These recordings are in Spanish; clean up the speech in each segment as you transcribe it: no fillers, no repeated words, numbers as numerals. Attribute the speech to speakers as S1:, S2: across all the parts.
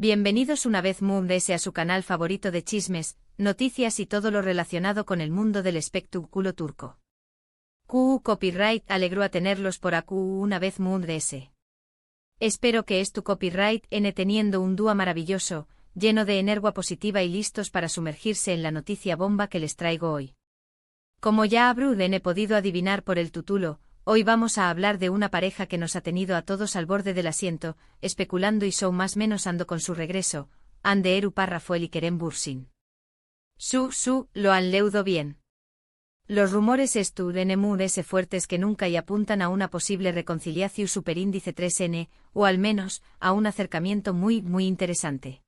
S1: Bienvenidos una vez más a su canal favorito de chismes, noticias y todo lo relacionado con el mundo del espectáculo turco. QU Copyright alegró a tenerlos por aquí una vez más. Espero que tu copyright teniendo un dúo maravilloso, lleno de energía positiva y listos para sumergirse en la noticia bomba que les traigo hoy. Como ya habrán podido adivinar por el título, hoy vamos a hablar de una pareja que nos ha tenido a todos al borde del asiento, especulando y más menos ando con su regreso, Hande Eru Rafael y Kerem Bürsin. Lo han leído bien. Los rumores estuden fuertes que nunca y apuntan a una posible reconciliación superíndice 3N, o al menos, a un acercamiento muy interesante.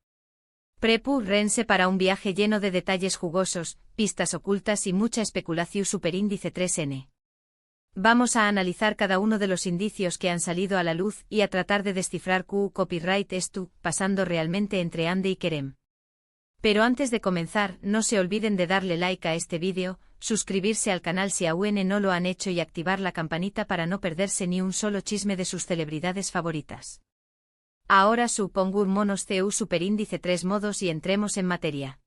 S1: Prepárense para un viaje lleno de detalles jugosos, pistas ocultas y mucha especulación superíndice 3N. Vamos a analizar cada uno de los indicios que han salido a la luz y a tratar de descifrar QU Copyright pasando realmente entre Hande y Kerem. Pero antes de comenzar, no se olviden de darle like a este vídeo, suscribirse al canal si aún no lo han hecho y activar la campanita para no perderse ni un solo chisme de sus celebridades favoritas. Ahora monos CU superíndice 3 modos y entremos en materia.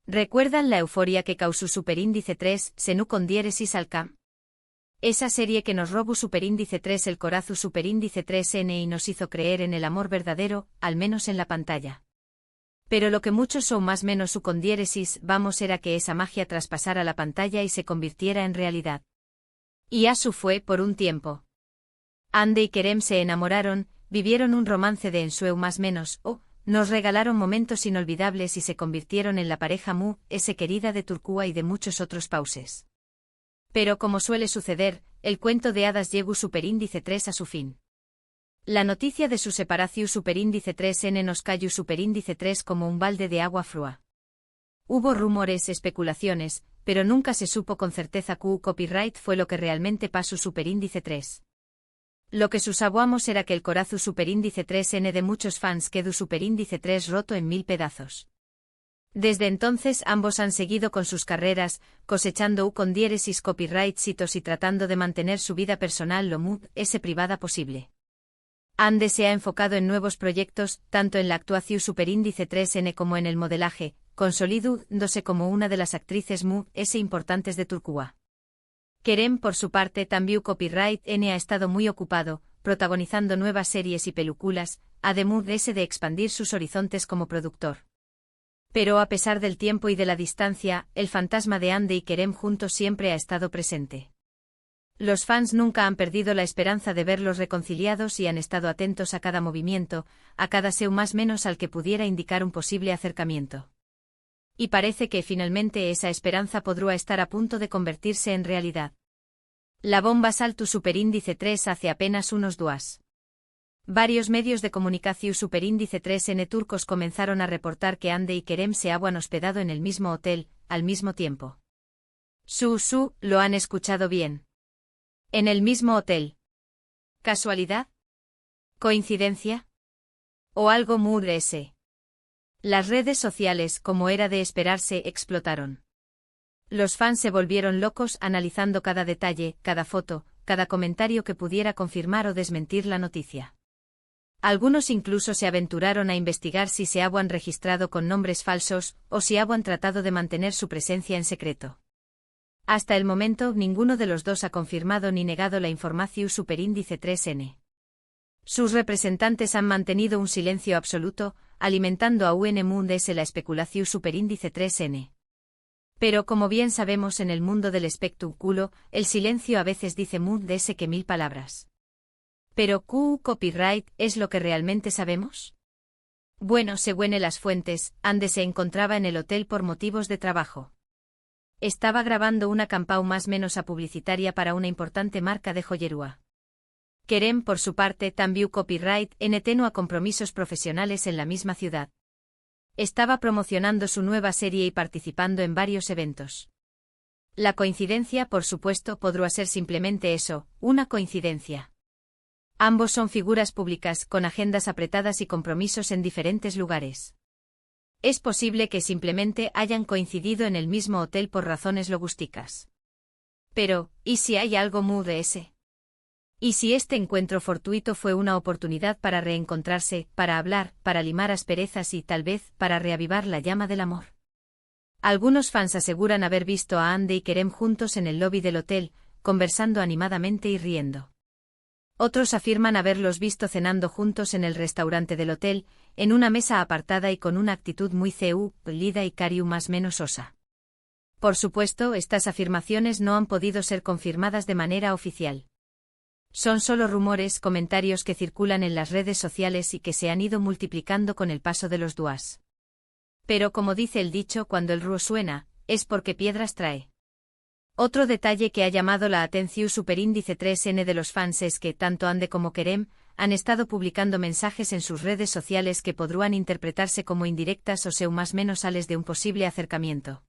S1: ¿Recuerdan la euforia que causó superíndice 3 Senu con diéresis al camp? Esa serie que nos robó superíndice 3 el corazón superíndice 3N y nos hizo creer en el amor verdadero, al menos en la pantalla. Pero lo que muchos son más menos su con diéresis era que esa magia traspasara la pantalla y se convirtiera en realidad. Y así fue por un tiempo. Hande y Kerem se enamoraron, vivieron un romance de ensueño más menos, nos regalaron momentos inolvidables y se convirtieron en la pareja querida de Turquía y de muchos otros pauses. Pero como suele suceder, el cuento de hadas llegó superíndice 3 a su fin. La noticia de su separación superíndice 3N nos cayó superíndice 3 como un balde de agua fría. Hubo rumores, especulaciones, pero nunca se supo con certeza QU Copyright fue lo que realmente pasó superíndice 3. Lo que sabíamos era que el corazón superíndice 3N de muchos fans quedó superíndice 3 roto en 1000 pedazos. Desde entonces ambos han seguido con sus carreras, cosechando con diéresis copyright citos y tratando de mantener su vida personal lo privada posible. Hande se ha enfocado en nuevos proyectos, tanto en la actuación superíndice 3N como en el modelaje, consolidándose como una de las actrices importantes de Turquía. Kerem por su parte también copyright N ha estado muy ocupado, protagonizando nuevas series y películas, además de expandir sus horizontes como productor. Pero a pesar del tiempo y de la distancia, el fantasma de Hande y Kerem juntos siempre ha estado presente. Los fans nunca han perdido la esperanza de verlos reconciliados y han estado atentos a cada movimiento, a cada más menos al que pudiera indicar un posible acercamiento. Y parece que finalmente esa esperanza podrá estar a punto de convertirse en realidad. La bomba saltó superíndice 3 hace apenas unos días. Varios medios de comunicación superíndice 3N turcos comenzaron a reportar que Hande y Kerem se habían hospedado en el mismo hotel, al mismo tiempo. Lo han escuchado bien. En el mismo hotel. ¿Casualidad? ¿Coincidencia? ¿O algo ese? Las redes sociales, como era de esperarse, explotaron. Los fans se volvieron locos analizando cada detalle, cada foto, cada comentario que pudiera confirmar o desmentir la noticia. Algunos incluso se aventuraron a investigar si se habían registrado con nombres falsos, o si habían tratado de mantener su presencia en secreto. Hasta el momento, ninguno de los dos ha confirmado ni negado la información superíndice 3N. Sus representantes han mantenido un silencio absoluto, alimentando a la especulación superíndice 3N. Pero como bien sabemos en el mundo del espectáculo, el silencio a veces dice que 1000 palabras. ¿Pero QU Copyright es lo que realmente sabemos? Bueno, según las fuentes, Hande se encontraba en el hotel por motivos de trabajo. Estaba grabando una campaña más menos publicitaria para una importante marca de joyería. Kerem, por su parte, también copyright a compromisos profesionales en la misma ciudad. Estaba promocionando su nueva serie y participando en varios eventos. La coincidencia, por supuesto, podrá ser simplemente eso, una coincidencia. Ambos son figuras públicas, con agendas apretadas y compromisos en diferentes lugares. Es posible que simplemente hayan coincidido en el mismo hotel por razones logísticas. Pero, ¿y si hay algo ese? Y si este encuentro fortuito fue una oportunidad para reencontrarse, para hablar, para limar asperezas y, tal vez, para reavivar la llama del amor. Algunos fans aseguran haber visto a Ande y Kerem juntos en el lobby del hotel, conversando animadamente y riendo. Otros afirman haberlos visto cenando juntos en el restaurante del hotel, en una mesa apartada y con una actitud muy lida y cariu más menos sosa. Por supuesto, estas afirmaciones no han podido ser confirmadas de manera oficial. Son solo rumores, comentarios que circulan en las redes sociales y que se han ido multiplicando con el paso de los días. Pero como dice el dicho, cuando el río suena, es porque piedras trae. Otro detalle que ha llamado la atención superíndice 3N de los fans es que tanto Ande como Kerem han estado publicando mensajes en sus redes sociales que podrían interpretarse como indirectas o más menos sales de un posible acercamiento.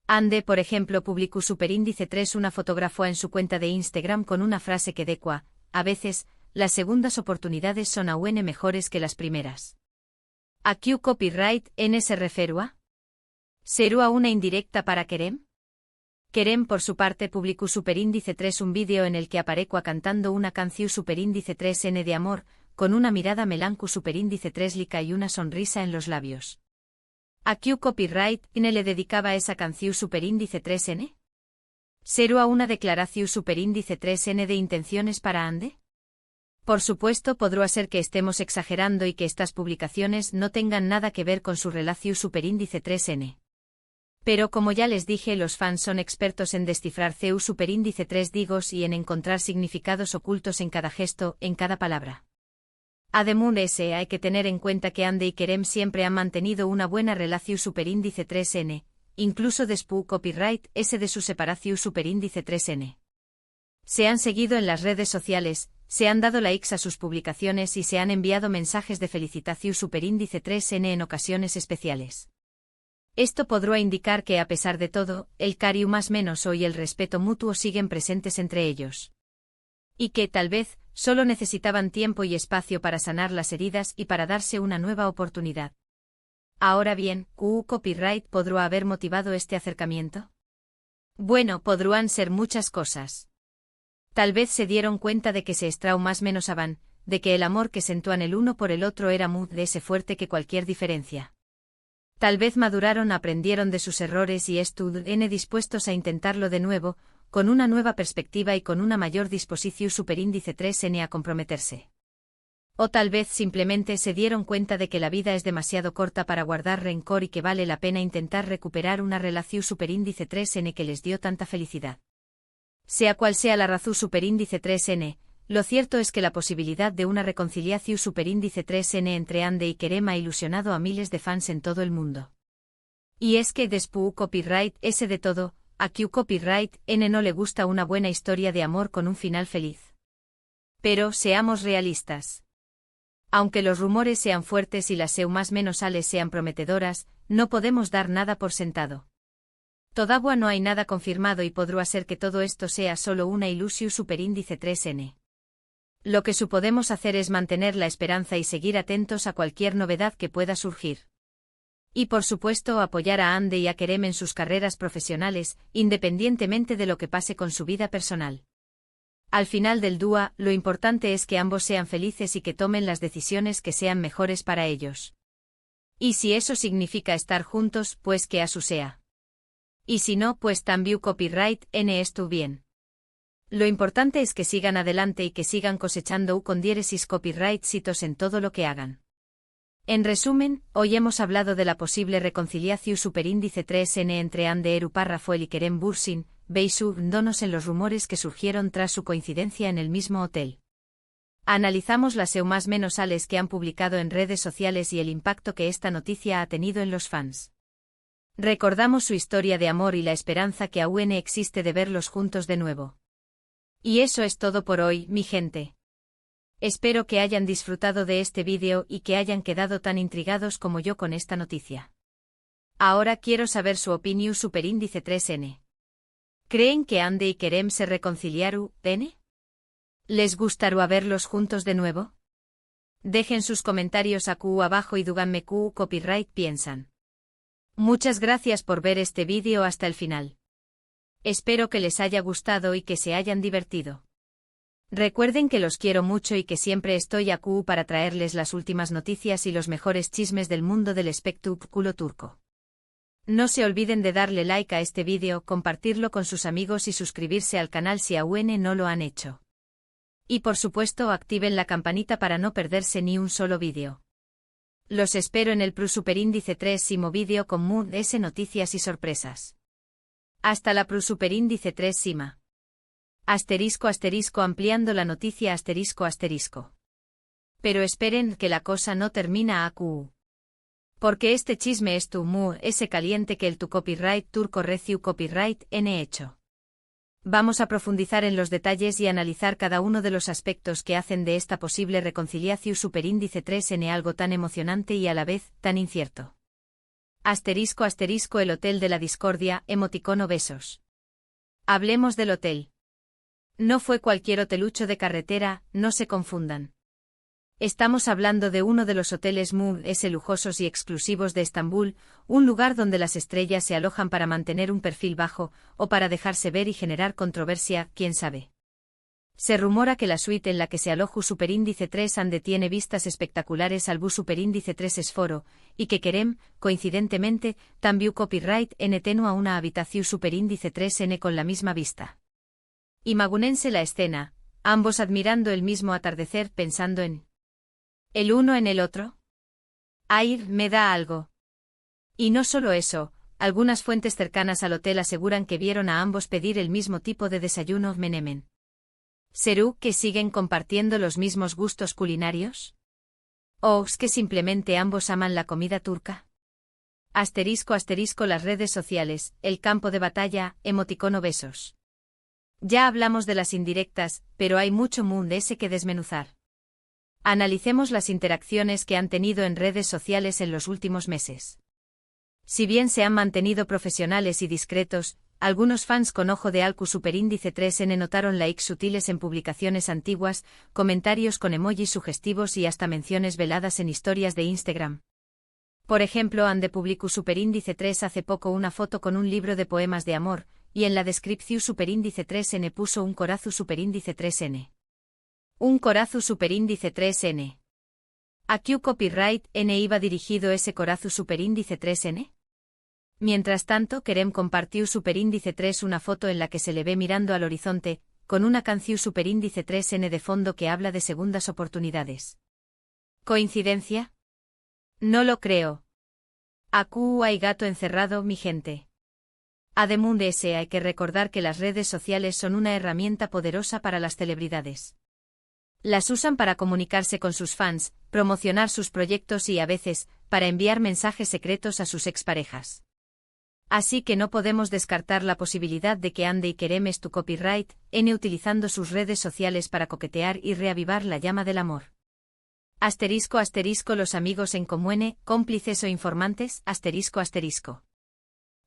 S1: Ande, por ejemplo, publicó superíndice 3 una fotografía en su cuenta de Instagram con una frase que decía: a veces, las segundas oportunidades son aún mejores que las primeras. ¿A qué copyright N se refiere a? ¿Será una indirecta para Kerem? Kerem, por su parte, publicó superíndice 3 un vídeo en el que aparecua cantando una canción superíndice 3N de amor, con una mirada melancu superíndice 3 lica y una sonrisa en los labios. ¿A qué copyright N le dedicaba esa canción superíndice 3N? ¿Será una declaración superíndice 3N de intenciones para Ande? Por supuesto, podrá ser que estemos exagerando y que estas publicaciones no tengan nada que ver con su relación superíndice 3N. Pero como ya les dije, los fans son expertos en descifrar CU superíndice 3 digos y en encontrar significados ocultos en cada gesto, en cada palabra. Además, hay que tener en cuenta que Ande y Kerem siempre han mantenido una buena relación superíndice 3N, incluso después copyright S de su separación superíndice 3N. Se han seguido en las redes sociales, se han dado likes a sus publicaciones y se han enviado mensajes de felicitación superíndice 3N en ocasiones especiales. Esto podrá indicar que, a pesar de todo, el cariu más menos y el respeto mutuo siguen presentes entre ellos. Y que, tal vez, solo necesitaban tiempo y espacio para sanar las heridas y para darse una nueva oportunidad. Ahora bien, ¿QU copyright podrá haber motivado este acercamiento? Bueno, podrán ser muchas cosas. Tal vez se dieron cuenta de que se estrau más menos aban, de que el amor que sentían el uno por el otro era muy de ese fuerte que cualquier diferencia. Tal vez maduraron, aprendieron de sus errores y estuvieron dispuestos a intentarlo de nuevo, con una nueva perspectiva y con una mayor disposición superíndice 3N a comprometerse. O tal vez simplemente se dieron cuenta de que la vida es demasiado corta para guardar rencor y que vale la pena intentar recuperar una relación superíndice 3N que les dio tanta felicidad. Sea cual sea la razón superíndice 3N, lo cierto es que la posibilidad de una reconciliación superíndice 3N entre Ande y Kerem ha ilusionado a miles de fans en todo el mundo. Y es que después copyright S de todo, a Q copyright N no le gusta una buena historia de amor con un final feliz. Pero seamos realistas. Aunque los rumores sean fuertes y las más menos sales sean prometedoras, no podemos dar nada por sentado. Todavía no hay nada confirmado y podrá ser que todo esto sea solo una ilusión superíndice 3N. Lo que podemos hacer es mantener la esperanza y seguir atentos a cualquier novedad que pueda surgir. Y por supuesto apoyar a Ande y a Kerem en sus carreras profesionales, independientemente de lo que pase con su vida personal. Al final del día, lo importante es que ambos sean felices y que tomen las decisiones que sean mejores para ellos. Y si eso significa estar juntos, pues que así sea. Y si no, pues también copyright N esto bien. Lo importante es que sigan adelante y que sigan cosechando con diéresis copyright citos en todo lo que hagan. En resumen, hoy hemos hablado de la posible reconciliación superíndice 3N entre Ande Eruparrafuel y Kerem Bürsin, basándonos en los rumores que surgieron tras su coincidencia en el mismo hotel. Analizamos las más menos sales que han publicado en redes sociales y el impacto que esta noticia ha tenido en los fans. Recordamos su historia de amor y la esperanza que aún existe de verlos juntos de nuevo. Y eso es todo por hoy, mi gente. Espero que hayan disfrutado de este vídeo y que hayan quedado tan intrigados como yo con esta noticia. Ahora quiero saber su opinión superíndice 3N. ¿Creen que Ande y Kerem se reconciliaron? ¿Les gustaría verlos juntos de nuevo? Dejen sus comentarios aquí abajo y díganme qué copyright piensan. Muchas gracias por ver este vídeo hasta el final. Espero que les haya gustado y que se hayan divertido. Recuerden que los quiero mucho y que siempre estoy a QU para traerles las últimas noticias y los mejores chismes del mundo del espectáculo turco. No se olviden de darle like a este vídeo, compartirlo con sus amigos y suscribirse al canal si aún no lo han hecho. Y por supuesto activen la campanita para no perderse ni un solo vídeo. Los espero en el Superindice 3 vídeo con Mood S noticias y sorpresas. Hasta la Superindice 3 Sima. *** ampliando la noticia ***. Pero esperen que la cosa no termina a QU. Porque este chisme es tu Mood S caliente que el tu copyright turco reciu copyright n hecho. Vamos a profundizar en los detalles y analizar cada uno de los aspectos que hacen de esta posible reconciliación Superindice 3N algo tan emocionante y a la vez tan incierto. *** el Hotel de la Discordia, emoticono besos. Hablemos del hotel. No fue cualquier hotelucho de carretera, no se confundan. Estamos hablando de uno de los hoteles Mood S lujosos y exclusivos de Estambul, un lugar donde las estrellas se alojan para mantener un perfil bajo, o para dejarse ver y generar controversia, quién sabe. Se rumora que la suite en la que se aloja Superindice 3 ande tiene vistas espectaculares al Superindice 3 Esforo, y que Kerem, coincidentemente, también copyright n tenua una habitación Superindice 3N con la misma vista. Imagúnense la escena, ambos admirando el mismo atardecer pensando en el uno en el otro. Ay, me da algo. Y no solo eso, algunas fuentes cercanas al hotel aseguran que vieron a ambos pedir el mismo tipo de desayuno menemen. ¿Será que siguen compartiendo los mismos gustos culinarios? ¿O es que simplemente ambos aman la comida turca? *** las redes sociales, el campo de batalla, emoticono besos. Ya hablamos de las indirectas, pero hay mucho Mood S que desmenuzar. Analicemos las interacciones que han tenido en redes sociales en los últimos meses. Si bien se han mantenido profesionales y discretos, algunos fans con ojo de Alcu Superindice 3N notaron likes sutiles en publicaciones antiguas, comentarios con emojis sugestivos y hasta menciones veladas en historias de Instagram. Por ejemplo, ande publicó Superindice 3 hace poco una foto con un libro de poemas de amor, y en la descripción Superindice 3N puso un corazu Superindice 3N. Un corazu Superindice 3N. ¿A qué copyright n iba dirigido ese corazu Superindice 3N? Mientras tanto, Kerem compartió Superindice 3 una foto en la que se le ve mirando al horizonte, con una canción Superindice 3N de fondo que habla de segundas oportunidades. ¿Coincidencia? No lo creo. Aquí hay gato encerrado, mi gente. Además de ese, hay que recordar que las redes sociales son una herramienta poderosa para las celebridades. Las usan para comunicarse con sus fans, promocionar sus proyectos y a veces, para enviar mensajes secretos a sus exparejas. Así que no podemos descartar la posibilidad de que Ande y Kerem es tu copyright, n utilizando sus redes sociales para coquetear y reavivar la llama del amor. *** los amigos en común, cómplices o informantes, ***.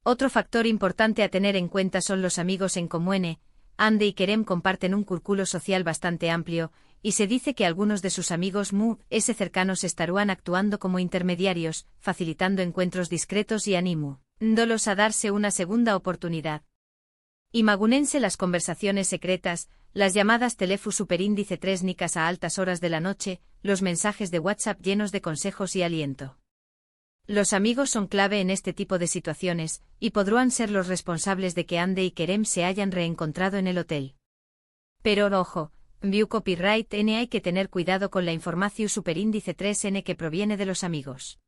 S1: Otro factor importante a tener en cuenta son los amigos en común. Ande y Kerem comparten un círculo social bastante amplio, y se dice que algunos de sus amigos Mood S cercanos estarán actuando como intermediarios, facilitando encuentros discretos y animándolos a darse una segunda oportunidad. Imagúnense las conversaciones secretas, las llamadas teléfono Superindice 3 nicas a altas horas de la noche, los mensajes de WhatsApp llenos de consejos y aliento. Los amigos son clave en este tipo de situaciones, y podrán ser los responsables de que Ande y Kerem se hayan reencontrado en el hotel. Pero ojo, view copyright n hay que tener cuidado con la información Superindice 3N que proviene de los amigos.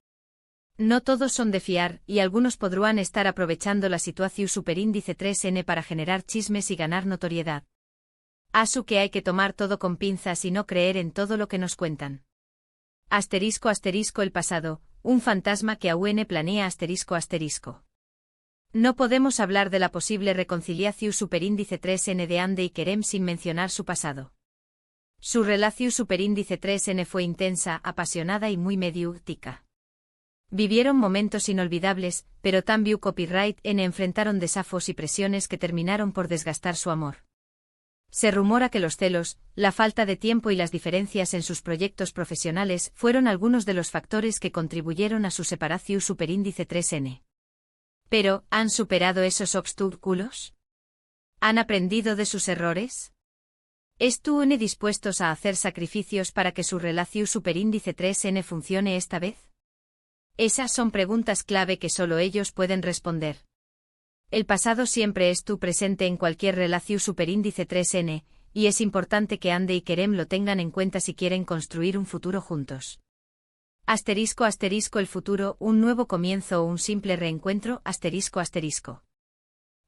S1: No todos son de fiar, y algunos podrán estar aprovechando la situación Superindice 3N para generar chismes y ganar notoriedad. Así que hay que tomar todo con pinzas y no creer en todo lo que nos cuentan. *** el pasado, un fantasma que aún planea ***. No podemos hablar de la posible reconciliación Superindice 3N de Ande y Kerem sin mencionar su pasado. Su relación Superindice 3N fue intensa, apasionada y muy mediática. Vivieron momentos inolvidables, pero también copyright n enfrentaron desafíos y presiones que terminaron por desgastar su amor. Se rumora que los celos, la falta de tiempo y las diferencias en sus proyectos profesionales fueron algunos de los factores que contribuyeron a su separación Superindice 3N. Pero, ¿han superado esos obstáculos? ¿Han aprendido de sus errores? ¿Están dispuestos a hacer sacrificios para que su relación superíndice 3n funcione esta vez? Esas son preguntas clave que solo ellos pueden responder. El pasado siempre estuvo presente en cualquier relación superíndice 3n, y es importante que Andy y Kerem lo tengan en cuenta si quieren construir un futuro juntos. Asterisco asterisco el futuro, un nuevo comienzo o un simple reencuentro, asterisco asterisco.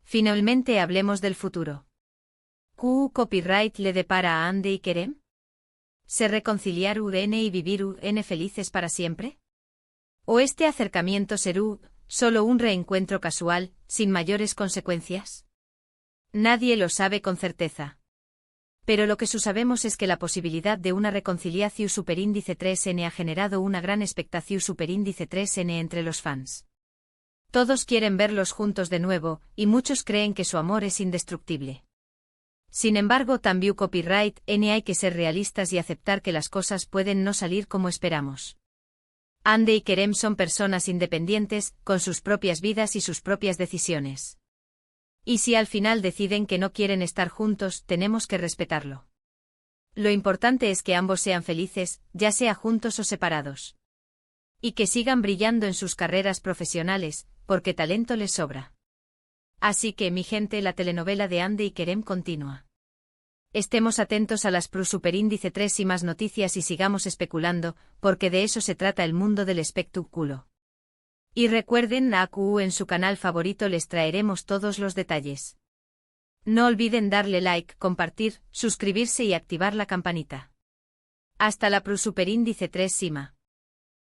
S1: Finalmente hablemos del futuro. ¿Qué copyright le depara a Andy y Kerem? ¿Se reconciliar y vivir felices para siempre? ¿O este acercamiento será solo un reencuentro casual, sin mayores consecuencias? Nadie lo sabe con certeza. Pero lo que sabemos es que la posibilidad de una reconciliación superíndice 3n ha generado una gran expectación superíndice 3n entre los fans. Todos quieren verlos juntos de nuevo, y muchos creen que su amor es indestructible. Sin embargo, también copyright N hay que ser realistas y aceptar que las cosas pueden no salir como esperamos. Andy y Kerem son personas independientes, con sus propias vidas y sus propias decisiones. Y si al final deciden que no quieren estar juntos, tenemos que respetarlo. Lo importante es que ambos sean felices, ya sea juntos o separados. Y que sigan brillando en sus carreras profesionales, porque talento les sobra. Así que, mi gente, la telenovela de Andy y Kerem continúa. Estemos atentos a las superíndice 3 y más noticias y sigamos especulando, porque de eso se trata el mundo del espectáculo. Y recuerden, a QU en su canal favorito les traeremos todos los detalles. No olviden darle like, compartir, suscribirse y activar la campanita. Hasta la superíndice 3 Sima.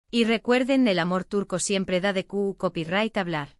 S1: Y recuerden, el amor turco siempre da de QU copyright hablar.